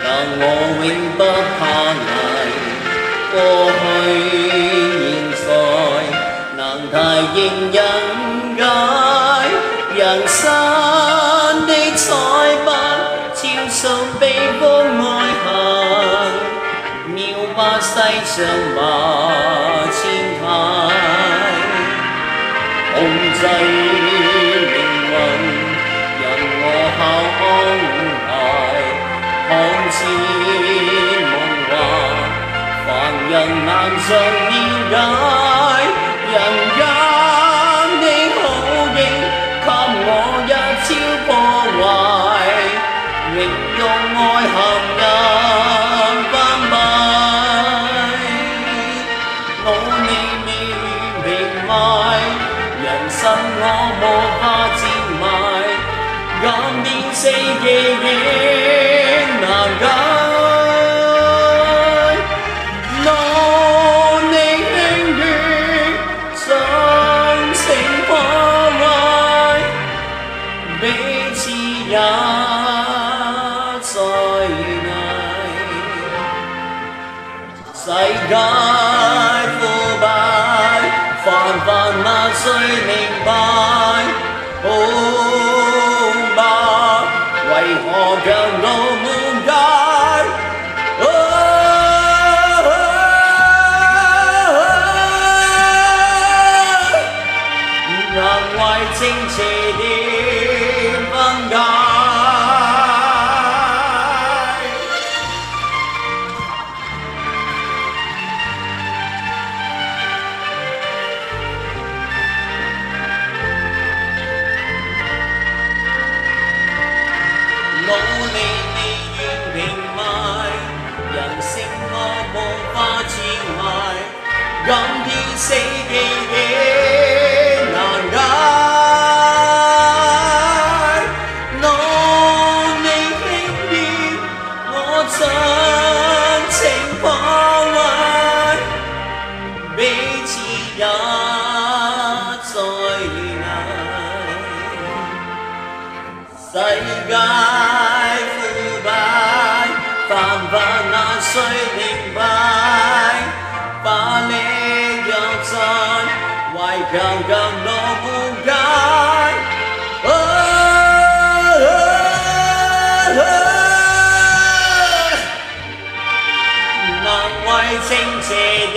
我永不怕危，過去現在難題仍人解，人生的彩筆照常被風愛行，秒把世上萬千態，控制命運，任我效安排。看似夢幻，凡人難盡了解，人間的好景給我一朝破壞，亦用愛含入斑敗。我你未明白，人生我無法賤賣，眼變四季亦難解。當你輕於將情破壞，彼此也在捱。世界腐敗，泛泛那誰明白？好吧，為何強路滿街？難為正邪點分解。努力你願明白，人性我無法自賣，今天死記亦難解。努力輕於我將情破壞，彼此也在捱。世界腐敗，泛泛那誰明白？把力若在，為求更路滿街。難為正邪點